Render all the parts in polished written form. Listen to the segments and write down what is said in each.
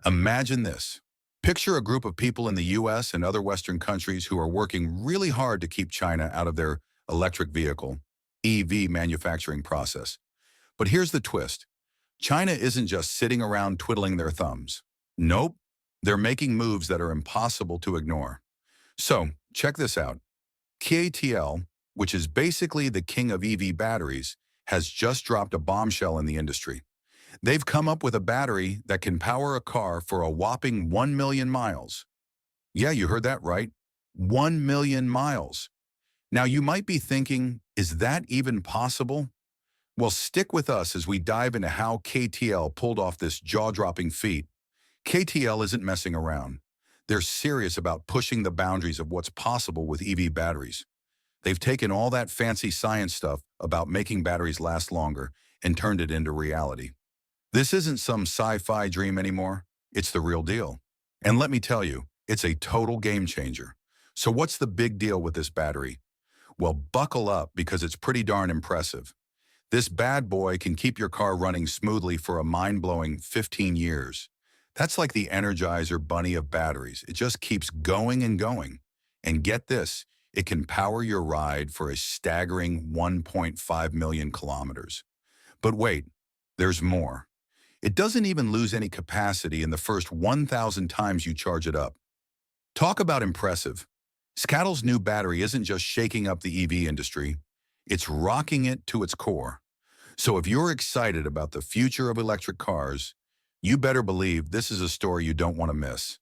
Imagine this. Picture a group of people in the US and other Western countries who are working really hard to keep China out of their electric vehicle, EV manufacturing process. But here's the twist. China isn't just sitting around twiddling their thumbs. Nope, they're making moves that are impossible to ignore. So, check this out. CATL, which is basically the king of EV batteries, has just dropped a bombshell in the industry. They've come up with a battery that can power a car for a whopping 1 million miles. Yeah, you heard that right. 1 million miles. Now, you might be thinking, is that even possible? Well, stick with us as we dive into how KTL pulled off this jaw-dropping feat. KTL isn't messing around. They're serious about pushing the boundaries of what's possible with EV batteries. They've taken all that fancy science stuff about making batteries last longer and turned it into reality. This isn't some sci-fi dream anymore. It's the real deal. And let me tell you, it's a total game changer. So what's the big deal with this battery? Well, buckle up because it's pretty darn impressive. This bad boy can keep your car running smoothly for a mind-blowing 15 years. That's like the Energizer bunny of batteries. It just keeps going and going. And get this, it can power your ride for a staggering 1.5 million kilometers. But wait, there's more. It doesn't even lose any capacity in the first 1,000 times you charge it up. Talk about impressive. CATL's new battery isn't just shaking up the EV industry, it's rocking it to its core. So if you're excited about the future of electric cars, you better believe this is a story you don't want to miss.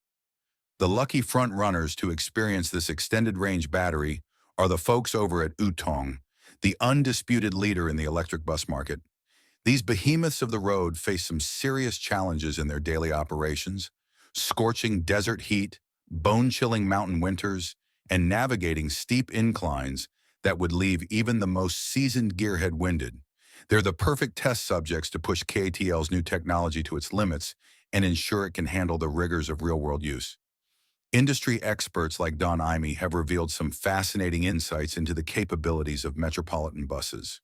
The lucky front runners to experience this extended range battery are the folks over at Yutong, the undisputed leader in the electric bus market. These behemoths of the road face some serious challenges in their daily operations: scorching desert heat, bone-chilling mountain winters, and navigating steep inclines that would leave even the most seasoned gearhead winded. They're the perfect test subjects to push KTL's new technology to its limits and ensure it can handle the rigors of real-world use. Industry experts like Don Imey have revealed some fascinating insights into the capabilities of metropolitan buses.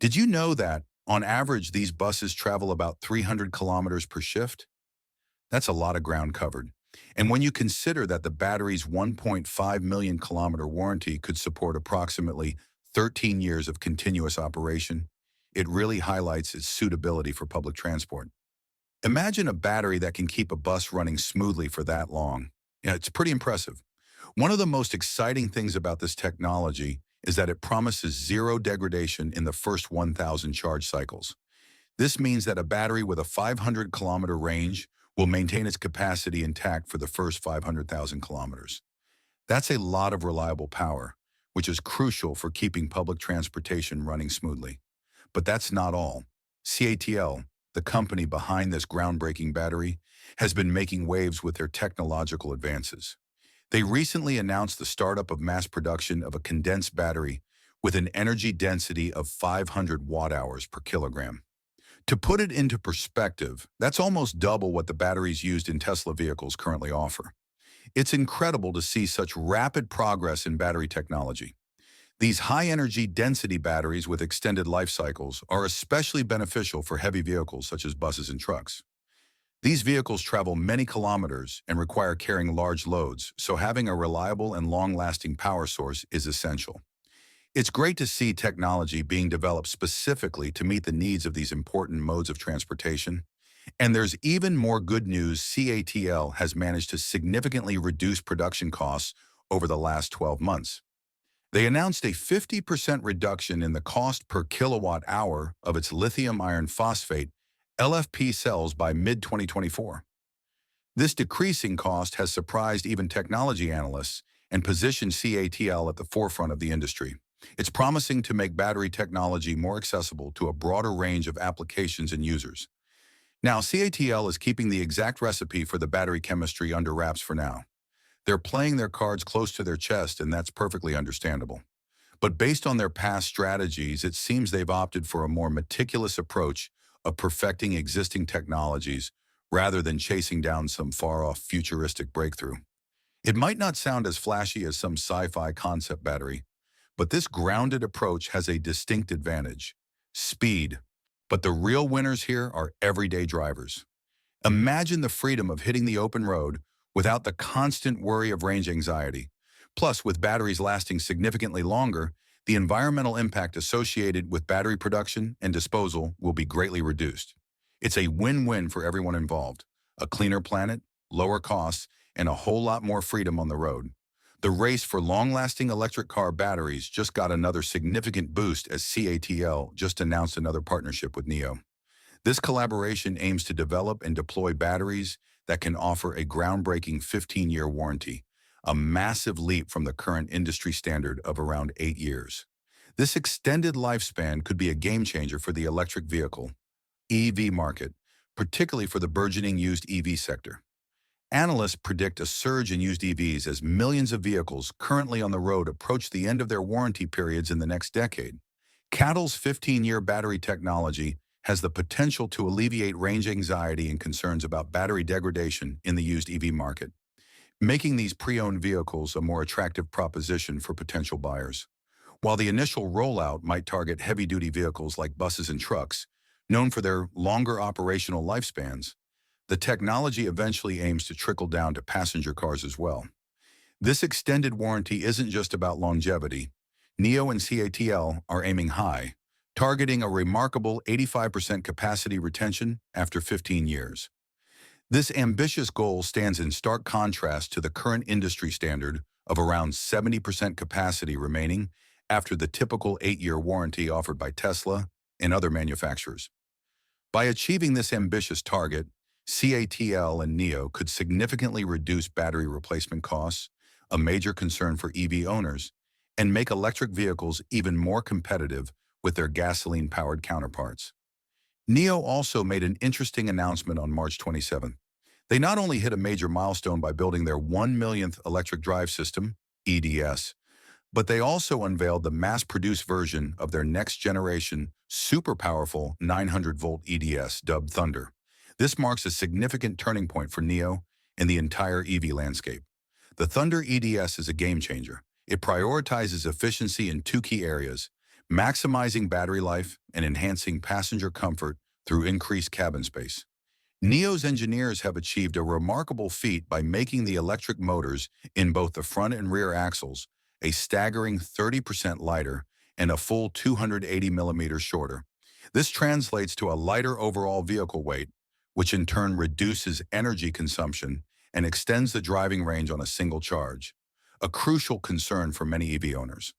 Did you know that, on average, these buses travel about 300 kilometers per shift? That's a lot of ground covered. And when you consider that the battery's 1.5 million kilometer warranty could support approximately 13 years of continuous operation, it really highlights its suitability for public transport. Imagine a battery that can keep a bus running smoothly for that long. Yeah, it's pretty impressive. One of the most exciting things about this technology is that it promises zero degradation in the first 1,000 charge cycles. This means that a battery with a 500-kilometer range will maintain its capacity intact for the first 500,000 kilometers. That's a lot of reliable power, which is crucial for keeping public transportation running smoothly. But that's not all. CATL, the company behind this groundbreaking battery, has been making waves with their technological advances. They recently announced the startup of mass production of a condensed battery with an energy density of 500 watt-hours per kilogram. To put it into perspective, that's almost double what the batteries used in Tesla vehicles currently offer. It's incredible to see such rapid progress in battery technology. These high-energy density batteries with extended life cycles are especially beneficial for heavy vehicles such as buses and trucks. These vehicles travel many kilometers and require carrying large loads, so having a reliable and long-lasting power source is essential. It's great to see technology being developed specifically to meet the needs of these important modes of transportation. And there's even more good news. CATL has managed to significantly reduce production costs over the last 12 months. They announced a 50% reduction in the cost per kilowatt hour of its lithium iron phosphate LFP cells by mid-2024. This decreasing cost has surprised even technology analysts and positioned CATL at the forefront of the industry. It's promising to make battery technology more accessible to a broader range of applications and users. Now, CATL is keeping the exact recipe for the battery chemistry under wraps for now. They're playing their cards close to their chest, and that's perfectly understandable. But based on their past strategies, it seems they've opted for a more meticulous approach of perfecting existing technologies rather than chasing down some far-off futuristic breakthrough. It might not sound as flashy as some sci-fi concept battery, but this grounded approach has a distinct advantage: speed. But the real winners here are everyday drivers. Imagine the freedom of hitting the open road without the constant worry of range anxiety. Plus, with batteries lasting significantly longer, the environmental impact associated with battery production and disposal will be greatly reduced. It's a win-win for everyone involved: a cleaner planet, lower costs, and a whole lot more freedom on the road. The race for long-lasting electric car batteries just got another significant boost as CATL just announced another partnership with NIO. This collaboration aims to develop and deploy batteries that can offer a groundbreaking 15-year warranty, a massive leap from the current industry standard of around 8 years. This extended lifespan could be a game changer for the electric vehicle (EV) market, particularly for the burgeoning used EV sector. Analysts predict a surge in used EVs as millions of vehicles currently on the road approach the end of their warranty periods in the next decade. CATL's 15-year battery technology has the potential to alleviate range anxiety and concerns about battery degradation in the used EV market, making these pre-owned vehicles a more attractive proposition for potential buyers. While the initial rollout might target heavy-duty vehicles like buses and trucks, known for their longer operational lifespans, the technology eventually aims to trickle down to passenger cars as well. This extended warranty isn't just about longevity. NIO and CATL are aiming high, targeting a remarkable 85% capacity retention after 15 years. This ambitious goal stands in stark contrast to the current industry standard of around 70% capacity remaining after the typical 8-year warranty offered by Tesla and other manufacturers. By achieving this ambitious target, CATL and NIO could significantly reduce battery replacement costs, a major concern for EV owners, and make electric vehicles even more competitive with their gasoline-powered counterparts. NIO also made an interesting announcement on March 27th. They not only hit a major milestone by building their 1 millionth electric drive system, EDS, but they also unveiled the mass-produced version of their next-generation, super-powerful 900-volt EDS, dubbed Thunder. This marks a significant turning point for NIO and the entire EV landscape. The Thunder EDS is a game-changer. It prioritizes efficiency in two key areas: maximizing battery life and enhancing passenger comfort through increased cabin space. NIO's engineers have achieved a remarkable feat by making the electric motors in both the front and rear axles a staggering 30% lighter and a full 280 millimeters shorter. This translates to a lighter overall vehicle weight, which in turn reduces energy consumption and extends the driving range on a single charge, a crucial concern for many EV owners.